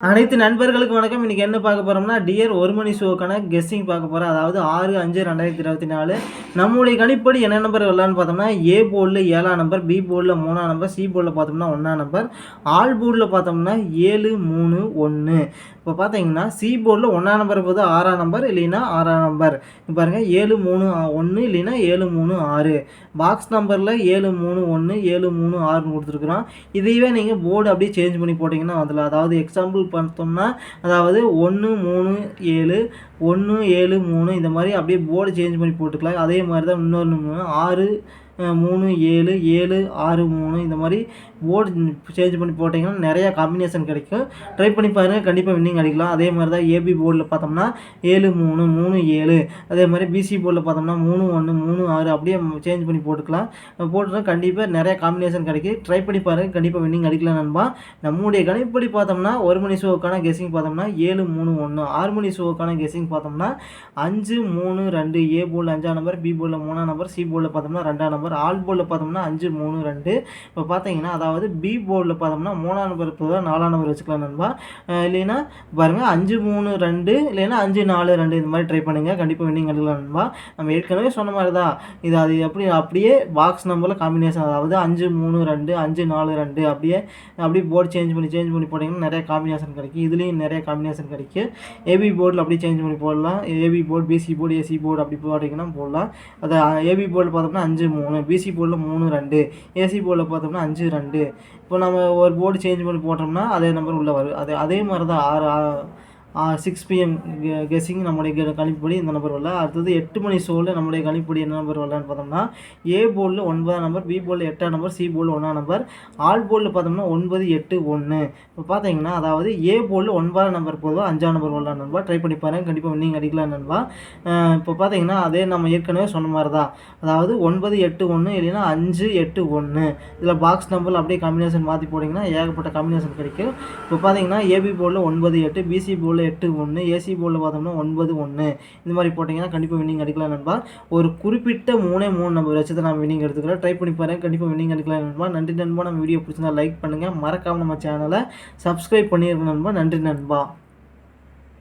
அனைத்து நண்பர்களுக்கு வணக்கம். இன்னைக்கு என்ன பார்க்க போறோம்னா, டியர் ஒரு மணி ஷோக்கான கெஸ்ஸிங் பார்க்க போறோம். அதாவது 6/5/2024 நம்முடைய கணிப்படி என்ன நம்பர் வரலான்னு பார்த்தோம்னா, ஏ போர்டில் 7ஆம் நம்பர், பி போர்டில் 3ஆம் நம்பர், சி போர்டில் பார்த்தோம்னா 1ஆம் நம்பர், ஆல் போர்டில் பார்த்தோம்னா 7, 3, 1. இப்போ பார்த்தீங்கன்னா சி போர்டில் 1ஆம் நம்பர் போது 6ஆம் நம்பர் இல்லைன்னா 6ஆம் நம்பர். இப்போ பாருங்கள் 7, 3, 1 இல்லைன்னா 7, 3, 6. பாக்ஸ் நம்பரில் 7, 3, 1, 7, 3, 6ன்னு கொடுத்துருக்குறோம். இதையவே நீங்கள் போர்டு அப்படியே சேஞ்ச் பண்ணி போட்டிங்கன்னா அதில் அதாவது எக்ஸாம்பிள் பார்த்தோம்னா அதாவது 1, 3, 7, 1, 7, 3 இந்த மாதிரி அப்படியே போர்டு சேஞ்ச் பண்ணி போட்டுக்கலாம். அதே மாதிரி தான் இன்னொன்று 6, 3, 7, 7, 6, 3 இந்த மாதிரி போர்டு சேஞ்ச் பண்ணி போட்டிங்கன்னா நிறையா காம்பினேஷன் கிடைக்கும். ட்ரை பண்ணி பாருங்கள், கண்டிப்பாக வின்னிங் அடிக்கலாம். அதே மாதிரி தான் ஏபி போர்டில் பார்த்தோம்னா 7, 3, 3, 7. அதே மாதிரி பிசி போர்டில் பார்த்தோம்னா 3, 1, 3, 6 அப்படியே சேஞ்ச் பண்ணி போட்டுக்கலாம். போட்டுனா கண்டிப்பாக நிறைய காம்பினேஷன் கிடைக்கும். ட்ரை பண்ணி பாருங்கள், கண்டிப்பாக வின்னிங் அடிக்கலாம் நண்பா. நம்முடைய கணிப்படி பார்த்தோம்னா ஒரு மணி ஷோவுக்கான கெஸ்ஸிங் பார்த்தோம்னா 7, 3, 1. 6 மணி ஷோவுக்கான கெஸ்ஸிங் பார்த்தோம்னா 5, 3, 2. ஏ போர்டில் 5ஆம் நம்பர், பி போர்டில் 3ஆம் நம்பர், சி போர்டில் பார்த்தோம்னா 2ஆம் நம்பர், ஆல் போர்டில் பார்த்தோம்னா 5, 3, 2. இப்போ பார்த்தீங்கன்னா அதாவது பி போர்டில் பார்த்தோம்னா 3ஆம் நம்பர் பொதுவாக 4ஆம் நம்பர் வச்சுக்கலாம் நண்பா. இல்லைன்னா பாருங்கள் 5, 3, 2 இல்லைன்னா 5, 4, 2 இந்த மாதிரி ட்ரை பண்ணுங்கள், கண்டிப்பாக வின்னிங் அடிக்கலாம் நண்பா. நம்ம ஏற்கனவே சொன்ன மாதிரி தான் இது. அது அப்படியே பாக்ஸ் நம்பரில் காம்பினேஷன் அதாவது 5, 3, 2, 5, 4, 2 அப்படியே போர்டு சேஞ்ச் பண்ணி போட்டிங்கன்னா நிறைய காம்பினேஷன் கிடைக்கும். இதுலேயும் நிறைய காம்பினேஷன் கிடைக்கும். ஏபி போர்டில் அப்படியே சேஞ்ச் பண்ணி போடலாம். AB board, PC board, AC board அப்படி போட்டிங்கன்னா போடலாம். அது ஏபி போர்டில் பார்த்தோம்னா 5, 3, பிசி போர்டில் 3, 2, ஏசி போர்டில் பார்த்தோம்னா 5, 2. இப்போ நம்ம ஒரு போர்டு சேஞ்ச் பண்ணி போட்டோம்னா அதே நம்பர் உள்ளே வரும். அதே மாதிரி தான் 6 PM கெஸ்ஸிங் நம்முடைய கணிப்படி இந்த நம்பர் வரல. அடுத்தது 8 மணி ஷோவில் நம்முடைய கணிப்படி என்ன நம்பர் வரலான்னு பார்த்தோம்னா ஏ போர்டில் 9ஆம் நம்பர், பி போர்டில் 8ஆம் நம்பர், சி போர்டில் 1ஆம் நம்பர், ஆல் போர்டில் பார்த்தோம்னா 9, 8, 1. இப்போ பார்த்தீங்கன்னா அதாவது ஏ போர்டில் 9ஆம் நம்பர் பொதுவாக 5ஆம் நம்பர் வரலாம் நண்பா. ட்ரை பண்ணி பாருங்கள், கண்டிப்பாக வின்னிங் அடிக்கலாம் நண்பா. இப்போ பார்த்தீங்கன்னா அதே நம்ம ஏற்கனவே சொன்ன மாதிரி தான் அதாவது 9, 8, 1 இல்லைன்னா 5, 8, 1. இதில் பாக்ஸ் நம்பரில் அப்படியே காம்பினேஷன் மாற்றி போட்டிங்கன்னா ஏகப்பட்ட காம்பினேஷன் கிடைக்கும். இப்போ பார்த்தீங்கன்னா ஏபி போர்டில் 9, 8, பிசி போர்டில் 8, 1, ஏசி போர்டில் பார்த்தோம்னா 9, 1 இந்த மாதிரி போட்டிங்கன்னா கண்டிப்பாக வின்னிங் அடிக்கலாம் நண்பா. ஒரு குறிப்பிட்ட 3 நம்பர் வச்சு தான் நான் வின்னிங் எடுத்துக்கிறேன். ட்ரை பண்ணி பாருங்கள், கண்டிப்பாக வின்னிங் அடிக்கலாம் நண்பா. நன்றி நண்பா. நம்ம வீடியோ பிடிச்சிருந்தா லைக் பண்ணுங்கள், மறக்காமல் நம்ம சேனலை சப்ஸ்கிரைப் பண்ணியிருக்கணும் நண்பா. நன்றி நண்பா.